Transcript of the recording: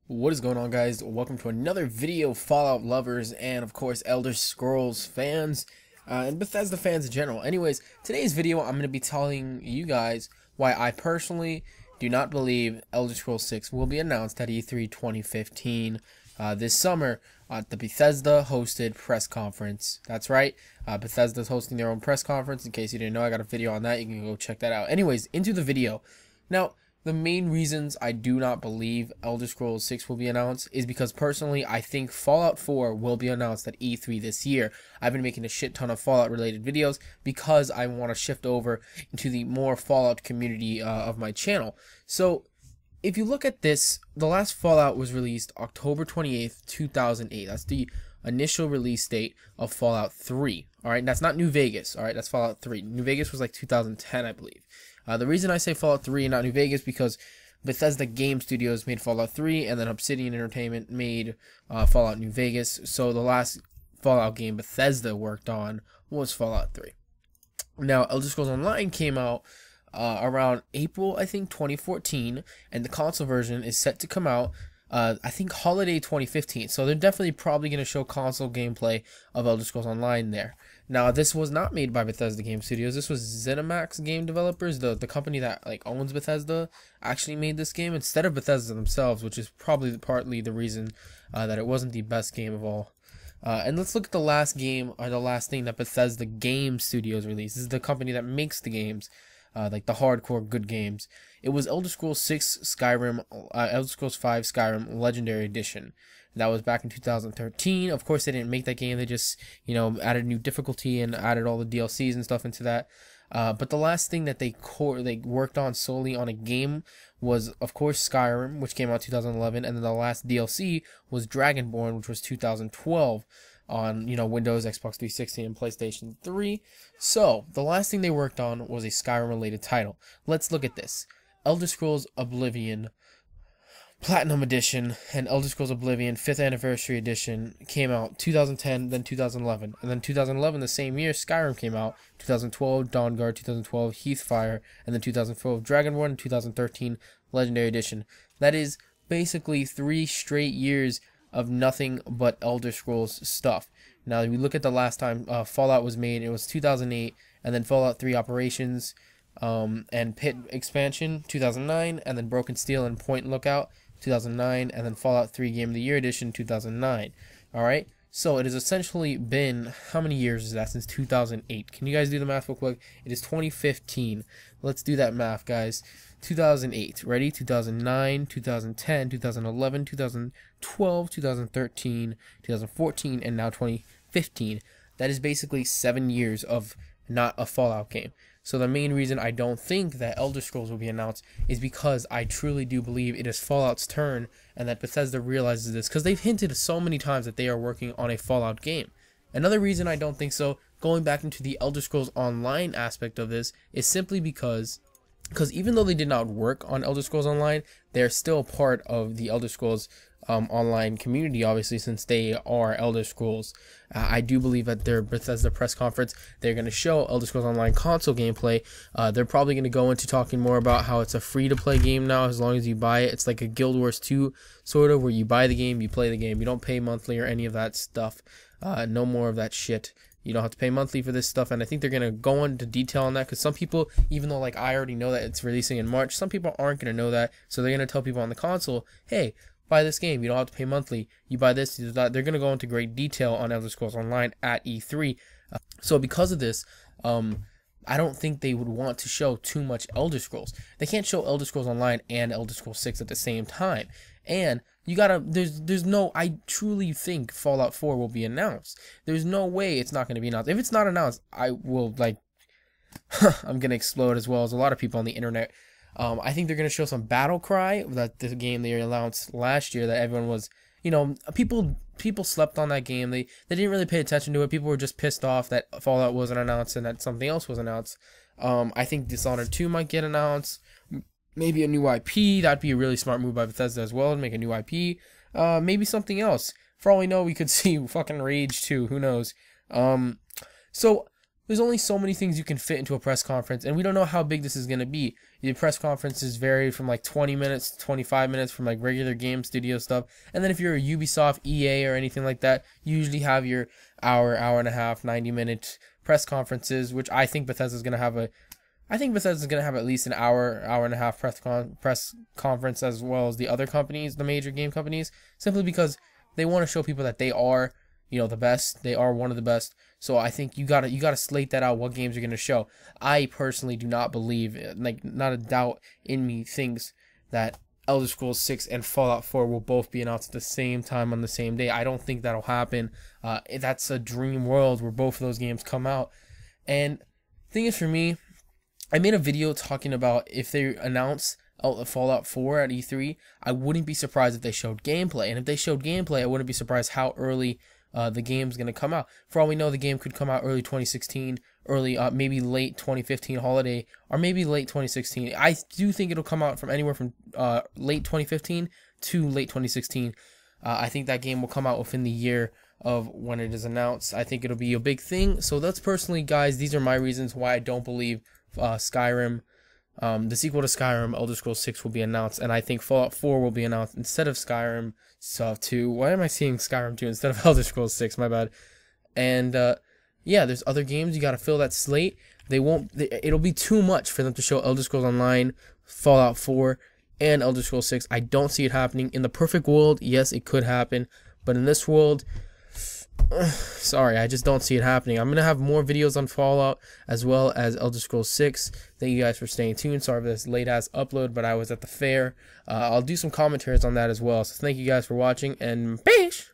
What is going on, guys? Welcome to another video, Fallout lovers and of course Elder Scrolls fans and Bethesda fans in general. Anyways, today's video I'm going to be telling you guys why I personally do not believe Elder Scrolls 6 will be announced at E3 2015 this summer at the Bethesda hosted press conference. That's right, Bethesda's hosting their own press conference. In case you didn't know, I got a video on that. You can go check that out. Anyways, into the video. Now, the main reasons I do not believe Elder Scrolls 6 will be announced is because personally I think Fallout 4 will be announced at E3 this year. I've been making a shit ton of Fallout related videos because I want to shift over into the more Fallout community of my channel. So if you look at this, the last Fallout was released October 28th, 2008. That's the initial release date of Fallout 3. Alright, that's not New Vegas. Alright, that's Fallout 3. New Vegas was like 2010, I believe. The reason I say Fallout 3 and not New Vegas because Bethesda Game Studios made Fallout 3 and then Obsidian Entertainment made Fallout New Vegas. So the last Fallout game Bethesda worked on was Fallout 3. Now, Elder Scrolls Online came out around April, I think, 2014, and the console version is set to come out I think holiday 2015. So they're definitely probably going to show console gameplay of Elder Scrolls Online there. Now, this was not made by Bethesda Game Studios. This was ZeniMax Game Developers, the company that owns Bethesda, actually made this game instead of Bethesda themselves, which is probably partly the reason that it wasn't the best game of all. And let's look at the last game, or the last thing that Bethesda Game Studios released. This is the company that makes the games, like the hardcore good games. It was Elder Scrolls 6 Skyrim, Elder Scrolls 5 Skyrim Legendary Edition. That was back in 2013. Of course, they didn't make that game. They just, added new difficulty and added all the DLCs and stuff into that. But the last thing that they worked on solely on a game was, of course, Skyrim, which came out 2011, and then the last DLC was Dragonborn, which was 2012 on, Windows, Xbox 360, and PlayStation 3. So, the last thing they worked on was a Skyrim-related title. Let's look at this. Elder Scrolls Oblivion Platinum Edition and Elder Scrolls Oblivion 5th Anniversary Edition came out 2010, then 2011. And then 2011, the same year, Skyrim came out. 2012, Dawnguard, 2012, Heathfire, and then 2012, Dragonborn, and 2013, Legendary Edition. That is basically 3 straight years of nothing but Elder Scrolls stuff. Now, if we look at the last time Fallout was made, it was 2008, and then Fallout 3 Operations, and Pit Expansion, 2009, and then Broken Steel and Point Lookout, 2009, and then Fallout 3 Game of the Year Edition, 2009. Alright, so it has essentially been, how many years is that, since 2008? Can you guys do the math real quick? It is 2015. Let's do that math, guys. 2008, ready? 2009, 2010, 2011, 2012, 2013, 2014, and now 2015. That is basically 7 years of not a Fallout game. So the main reason I don't think that Elder Scrolls will be announced is because I truly do believe it is Fallout's turn and that Bethesda realizes this, because they've hinted so many times that they are working on a Fallout game. Another reason I don't think so, going back into the Elder Scrolls Online aspect of this, is simply because even though they did not work on Elder Scrolls Online, they're still part of the Elder Scrolls Online community, obviously, since they are Elder Scrolls. I do believe at their Bethesda press conference, they're going to show Elder Scrolls Online console gameplay. They're probably going to go into talking more about how it's a free-to-play game now, as long as you buy it. It's like a Guild Wars 2, sort of, where you buy the game, you play the game. You don't pay monthly or any of that stuff. No more of that shit. You don't have to pay monthly for this stuff, and I think they're going to go into detail on that, because some people, even though I already know that it's releasing in March, some people aren't going to know that, so they're going to tell people on the console, hey, buy this game, you don't have to pay monthly, you buy this, you do that. They're going to go into great detail on Elder Scrolls Online at E3. So because of this, I don't think they would want to show too much Elder Scrolls. They can't show Elder Scrolls Online and Elder Scrolls 6 at the same time. And you gotta, there's no, I truly think Fallout 4 will be announced. There's no way it's not going to be announced. If it's not announced, I will, I'm going to explode, as well as a lot of people on the internet. I think they're going to show some Battle Cry, that the game they announced last year that everyone was, people slept on that game. They didn't really pay attention to it. People were just pissed off that Fallout wasn't announced and that something else was announced. I think Dishonored 2 might get announced. Maybe a new IP. That'd be a really smart move by Bethesda as well, to make a new IP. Maybe something else. For all we know, we could see fucking Rage 2. Who knows? So there's only so many things you can fit into a press conference, and we don't know how big this is going to be. The press conferences vary from like 20 minutes, 25 minutes from like regular game studio stuff. And then if you're a Ubisoft, EA, or anything like that, you usually have your hour, hour and a half, 90-minute press conferences, which I think Bethesda's going to have at least an hour, hour and a half press conference, as well as the other companies, the major game companies, simply because they want to show people that they are, the best. They are one of the best. So I think you gotta slate that out, what games you're gonna show. I personally do not believe, like, not a doubt in me thinks that Elder Scrolls 6 and Fallout 4 will both be announced at the same time on the same day. I don't think that'll happen. That's a dream world where both of those games come out. And the thing is, for me, I made a video talking about if they announce Fallout 4 at E3, I wouldn't be surprised if they showed gameplay. And if they showed gameplay, I wouldn't be surprised how early the game's going to come out. For all we know, the game could come out early 2016, maybe late 2015 holiday, or maybe late 2016. I do think it'll come out from anywhere from late 2015 to late 2016. I think that game will come out within the year of when it is announced. I think it'll be a big thing. So that's personally, guys, these are my reasons why I don't believe Skyrim, the sequel to Skyrim, Elder Scrolls 6, will be announced, and I think Fallout 4 will be announced instead of Skyrim 2. Why am I seeing Skyrim 2 instead of Elder Scrolls 6? My bad. And yeah, there's other games. You got to fill that slate. It'll be too much for them to show Elder Scrolls Online, Fallout 4, and Elder Scrolls 6. I don't see it happening. In the perfect world, yes, it could happen, but in this world, sorry, I just don't see it happening. I'm going to have more videos on Fallout as well as Elder Scrolls 6. Thank you guys for staying tuned. Sorry for this late-ass upload, but I was at the fair. I'll do some commentaries on that as well. So thank you guys for watching, and peace!